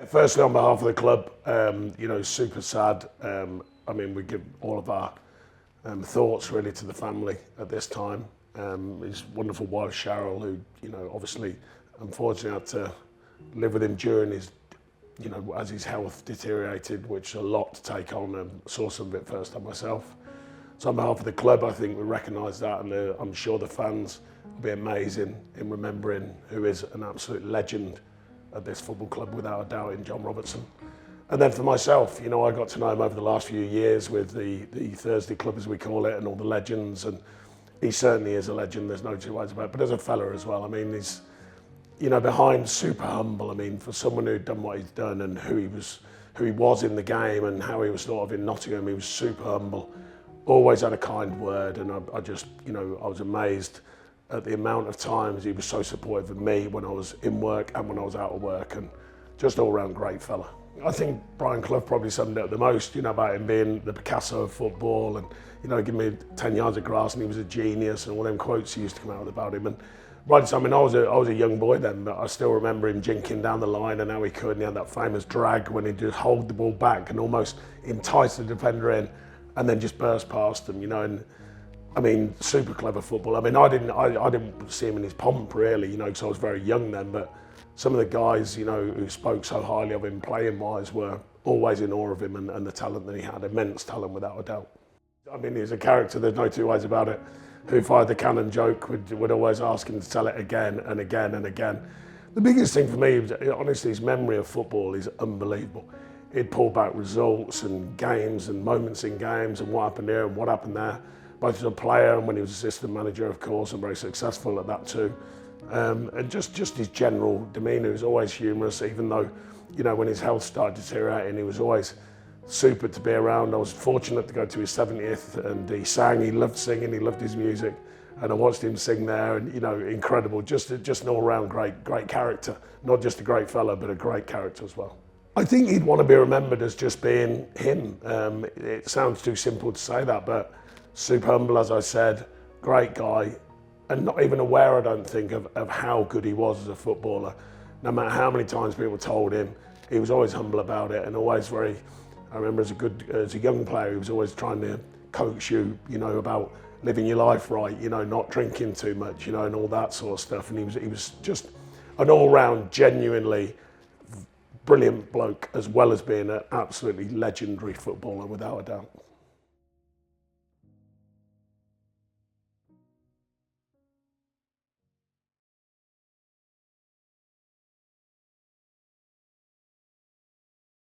firstly on behalf of the club, super sad. I mean, we give all of our thoughts really to the family at this time. His wonderful wife Cheryl, who obviously unfortunately had to live with him during his, as his health deteriorated, which is a lot to take on, and saw some of it first time myself. So on behalf of the club, I think we recognise that, and I'm sure the fans will be amazing in remembering who is an absolute legend at this football club, without a doubt, in John Robertson. And then for myself, I got to know him over the last few years with the Thursday Club, as we call it, and all the legends, and he certainly is a legend, there's no two ways about it. But as a fella as well, I mean, he's, behind super humble. I mean, for someone who'd done what he's done and who he was in the game and how he was sort of in Nottingham, he was super humble, always had a kind word, and I just, I was amazed at the amount of times he was so supportive of me when I was in work and when I was out of work, and just all round great fella. I think Brian Clough probably summed it up the most, about him being the Picasso of football, and give me 10 yards of grass and he was a genius, and all them quotes he used to come out with about him. And right, I mean, I was a young boy then, but I still remember him jinking down the line and how he could, and he had that famous drag when he'd just hold the ball back and almost entice the defender in and then just burst past them, and I mean, super clever football. I mean, I didn't see him in his pomp really, because I was very young then, but some of the guys, who spoke so highly of him playing wise were always in awe of him and the talent that he had, immense talent without a doubt. I mean, he's a character, there's no two ways about it. Who fired the cannon joke would always ask him to tell it again and again and again. The biggest thing for me was, honestly, his memory of football is unbelievable. He'd pull back results and games and moments in games and what happened here and what happened there, both as a player and when he was assistant manager, of course, and very successful at that too. And just his general demeanour was always humorous, even though, when his health started deteriorating, he was always super to be around. I was fortunate to go to his 70th, and he sang, he loved singing, he loved his music, and I watched him sing there, and incredible, just an all-round great character, not just a great fella, but a great character as well. I think he'd want to be remembered as just being him. It sounds too simple to say that, but super humble, as I said, great guy, and not even aware, I don't think, of how good he was as a footballer. No matter how many times people told him, he was always humble about it, and always very, I remember as a young player, he was always trying to coach you, about living your life right, not drinking too much, and all that sort of stuff. And he was just an all-round, genuinely brilliant bloke, as well as being an absolutely legendary footballer, without a doubt.